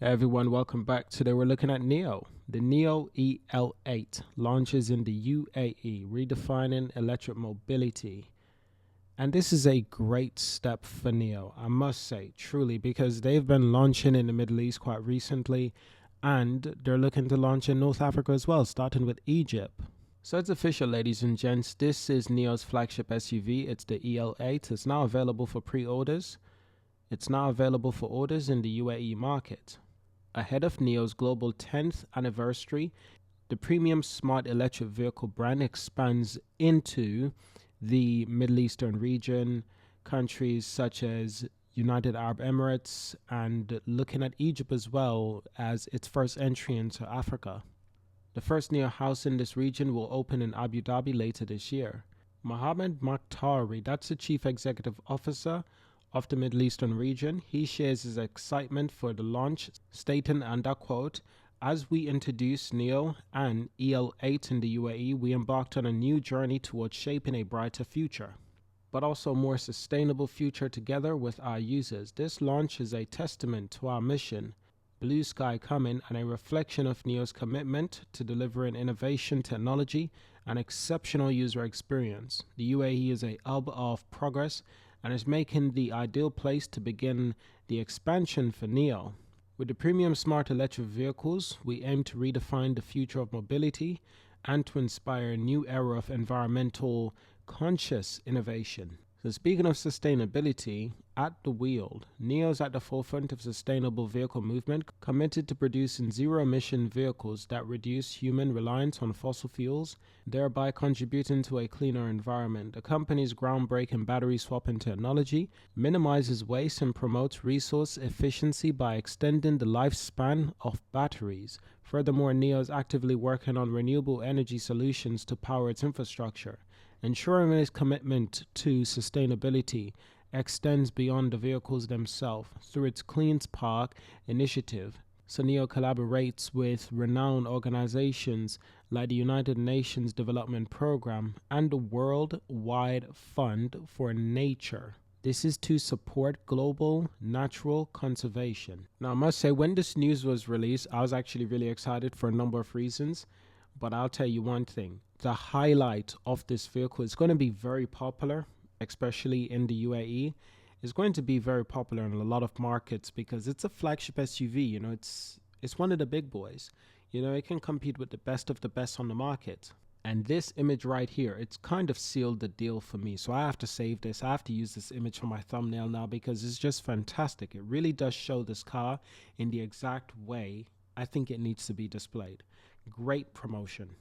Hey everyone, welcome back. Today we're looking at NIO. The NIO EL8 launches in the UAE, redefining electric mobility. And this is a great step for NIO, I must say, truly, because they've been launching in the Middle East quite recently, and they're looking to launch in North Africa as well, starting with Egypt. So it's official, ladies and gents. This is NIO's flagship SUV. It's the EL8. It's now available for pre-orders. It's now available for orders in the UAE market. Ahead of NIO's global 10th anniversary, the premium smart electric vehicle brand expands into the Middle Eastern region, countries such as United Arab Emirates, and looking at Egypt as well as its first entry into Africa. The first NIO house in this region will open in Abu Dhabi later this year. Mohammed Makhtari, that's the chief executive officer of the Middle Eastern region, he shares his excitement for the launch, stating, and I quote, "As we introduced NIO and EL8 in the UAE, we embarked on a new journey towards shaping a brighter future, but also a more sustainable future together with our users. This launch is a testament to our mission, Blue Sky Coming, and a reflection of NIO's commitment to delivering innovation, technology, and exceptional user experience. The UAE is a hub of progress and is making the ideal place to begin the expansion for NIO. With the premium smart electric vehicles, we aim to redefine the future of mobility and to inspire a new era of environmental conscious innovation." So speaking of sustainability, at the wheel, NIO is at the forefront of sustainable vehicle movement, committed to producing zero-emission vehicles that reduce human reliance on fossil fuels, thereby contributing to a cleaner environment. The company's groundbreaking battery swapping technology minimizes waste and promotes resource efficiency by extending the lifespan of batteries. Furthermore, NIO is actively working on renewable energy solutions to power its infrastructure, ensuring its commitment to sustainability extends beyond the vehicles themselves through its Clean Spark initiative. So NIO collaborates with renowned organizations like the United Nations Development Programme and the Worldwide Fund for Nature. This is to support global natural conservation. Now, I must say, when this news was released, I was actually really excited for a number of reasons. But I'll tell you one thing, the highlight of this vehicle is going to be very popular, especially in the UAE. It's going to be very popular in a lot of markets because it's a flagship SUV. It's one of the big boys. It can compete with the best of the best on the market. And this image right here, it's kind of sealed the deal for me. So I have to save this. I have to use this image for my thumbnail now because it's just fantastic. It really does show this car in the exact way I think it needs to be displayed. Great promotion.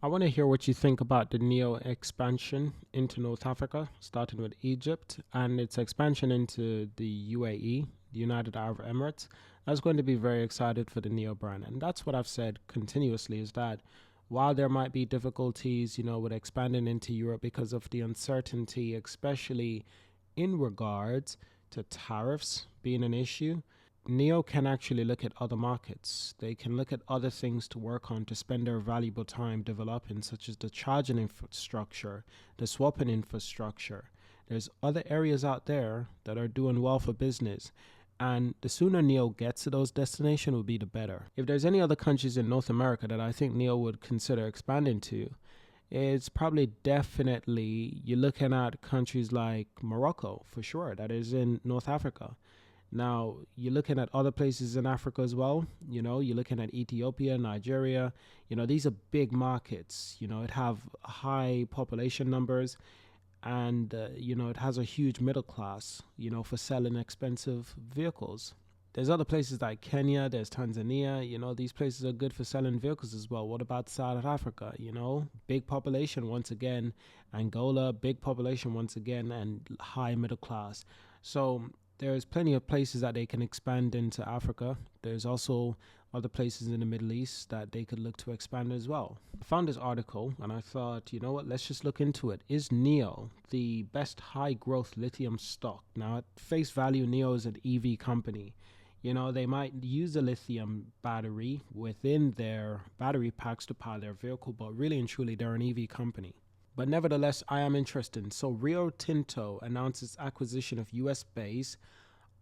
I want to hear what you think about the NIO expansion into North Africa, starting with Egypt, and its expansion into the UAE, the United Arab Emirates. I was going to be very excited for the NIO brand, and that's what I've said continuously, is that while there might be difficulties, with expanding into Europe because of the uncertainty, especially in regards to tariffs being an issue, NIO can actually look at other markets. They can look at other things to work on to spend their valuable time developing, such as the charging infrastructure, the swapping infrastructure. There's other areas out there that are doing well for business. And the sooner NIO gets to those destinations will be the better. If there's any other countries in North America that I think NIO would consider expanding to, it's probably definitely, you're looking at countries like Morocco, for sure, that is in North Africa. Now, you're looking at other places in Africa as well. You're looking at Ethiopia, Nigeria. These are big markets. It have high population numbers, and, it has a huge middle class, for selling expensive vehicles. There's other places like Kenya, there's Tanzania. These places are good for selling vehicles as well. What about South Africa? Big population once again. Angola, big population once again, and high middle class. So there's plenty of places that they can expand into Africa. There's also other places in the Middle East that they could look to expand as well. I found this article and I thought, you know what, let's just look into it. Is NIO the best high growth lithium stock? Now, at face value, NIO is an EV company. They might use a lithium battery within their battery packs to power their vehicle, but really and truly, they're an EV company. But nevertheless, I am interested. So Rio Tinto announces acquisition of US-based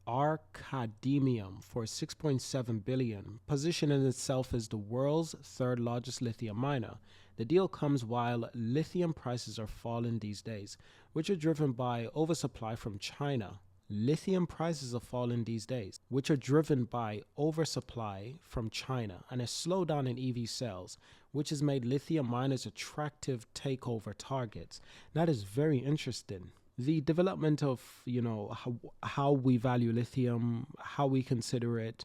Arcademium for 6.7 billion, positioning itself as the world's third largest lithium miner. The deal comes while lithium prices are falling these days, which are driven by oversupply from China. Lithium prices are falling these days, which are driven by oversupply from China and a slowdown in EV sales, which has made lithium miners attractive takeover targets. That is very interesting. The development of, how we value lithium, how we consider it,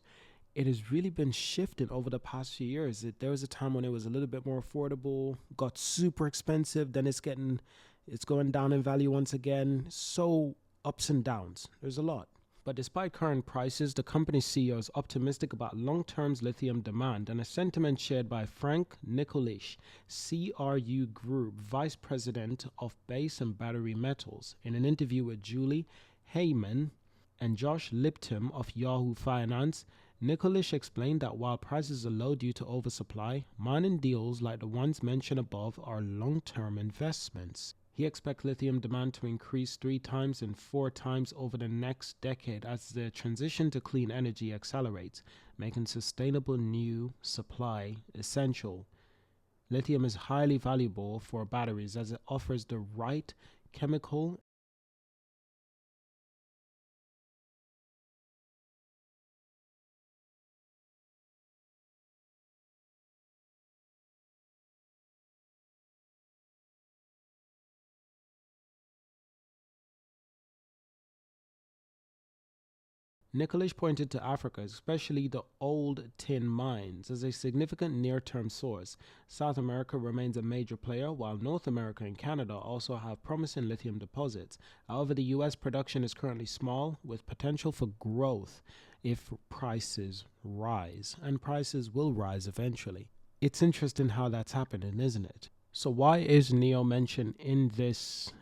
it has really been shifting over the past few years. There was a time when it was a little bit more affordable, got super expensive, then it's going down in value once again. So ups and downs. There's a lot. But despite current prices, the company's CEO is optimistic about long-term lithium demand, and a sentiment shared by Frank Nikolic, CRU Group Vice President of Base and Battery Metals, in an interview with Julie Heyman and Josh Lipton of Yahoo Finance. Nikolic explained that while prices are low due to oversupply, mining deals like the ones mentioned above are long-term investments. He expects lithium demand to increase 3 times and 4 times over the next decade as the transition to clean energy accelerates, making sustainable new supply essential. Lithium is highly valuable for batteries as it offers the right chemical Nikolic pointed to Africa, especially the old tin mines, as a significant near-term source. South America remains a major player, while North America and Canada also have promising lithium deposits. However, the U.S. production is currently small, with potential for growth if prices rise, and prices will rise eventually. It's interesting how that's happening, isn't it? So why is NIO mentioned in this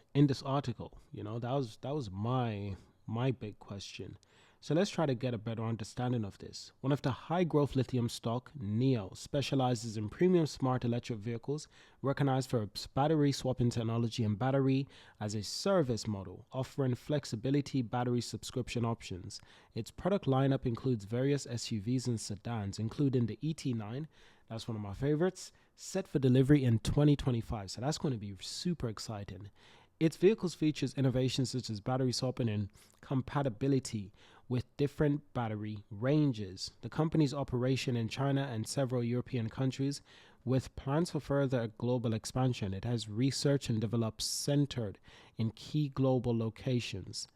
article? That was my big question. So let's try to get a better understanding of this. One of the high growth lithium stock, NIO, specializes in premium smart electric vehicles, recognized for its battery swapping technology and battery as a service model, offering flexibility battery subscription options. Its product lineup includes various SUVs and sedans, including the ET9, that's one of my favorites, set for delivery in 2025. So that's going to be super exciting. Its vehicles features innovations such as battery swapping and compatibility with different battery ranges. The company's operation in China and several European countries, with plans for further global expansion. It has research and developed centered in key global locations.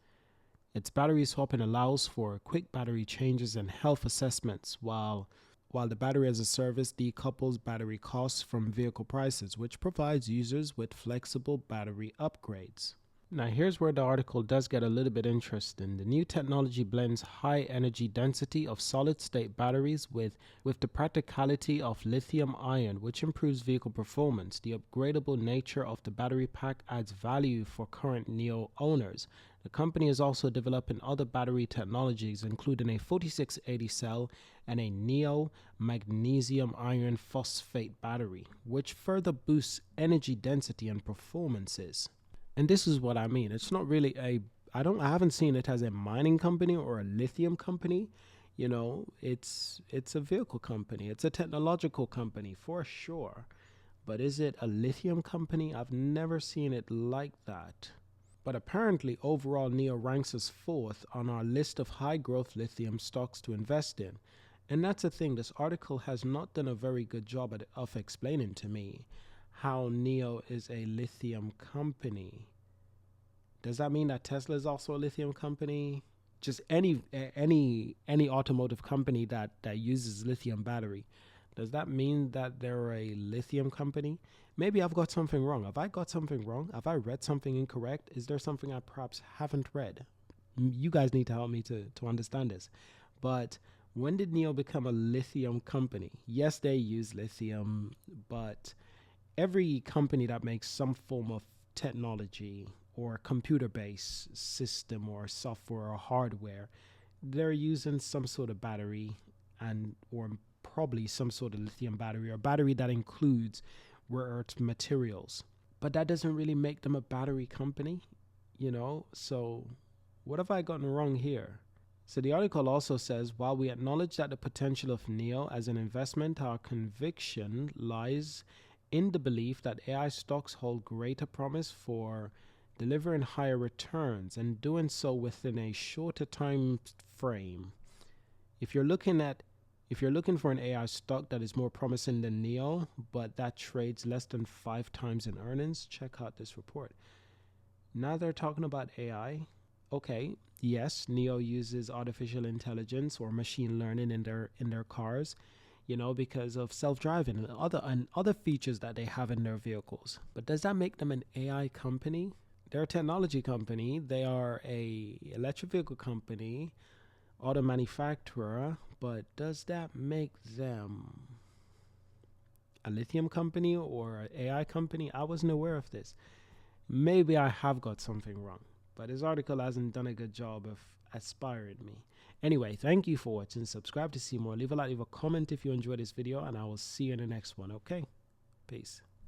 Its battery swapping allows for quick battery changes and health assessments, while the battery as a service decouples battery costs from vehicle prices, which provides users with flexible battery upgrades. Now, here's where the article does get a little bit interesting. The new technology blends high energy density of solid state batteries with the practicality of lithium ion, which improves vehicle performance. The upgradable nature of the battery pack adds value for current NIO owners. The company is also developing other battery technologies, including a 4680 cell and a NIO magnesium iron phosphate battery, which further boosts energy density and performances. And this is what I mean. It's not really I haven't seen it as a mining company or a lithium company. It's a vehicle company. It's a technological company for sure. But is it a lithium company? I've never seen it like that. But apparently, overall, NIO ranks as fourth on our list of high growth lithium stocks to invest in. And that's the thing, this article has not done a very good job of explaining to me how NIO is a lithium company. Does that mean that Tesla is also a lithium company? Just any automotive company that uses lithium battery. Does that mean that they're a lithium company? Maybe I've got something wrong. Have I got something wrong? Have I read something incorrect? Is there something I perhaps haven't read? You guys need to help me to understand this. But when did NIO become a lithium company? Yes, they use lithium, but every company that makes some form of technology or computer-based system or software or hardware, they're using some sort of battery and or probably some sort of lithium battery or battery that includes rare earth materials. But that doesn't really make them a battery company, So what have I gotten wrong here? So the article also says, while we acknowledge that the potential of NIO as an investment, our conviction lies in the belief that AI stocks hold greater promise for delivering higher returns and doing so within a shorter time frame. If you're looking for an AI stock that is more promising than NIO, but that trades less than 5 times in earnings, check out this report. Now they're talking about AI. Okay, yes, NIO uses artificial intelligence or machine learning in their cars, because of self-driving and other features that they have in their vehicles. But does that make them an AI company? They're a technology company. They are a electric vehicle company, auto manufacturer, but does that make them a lithium company or an AI company? I wasn't aware of this. Maybe I have got something wrong, but this article hasn't done a good job of aspiring me. Anyway, thank you for watching. Subscribe to see more. Leave a like, leave a comment if you enjoyed this video, and I will see you in the next one. Okay? Peace.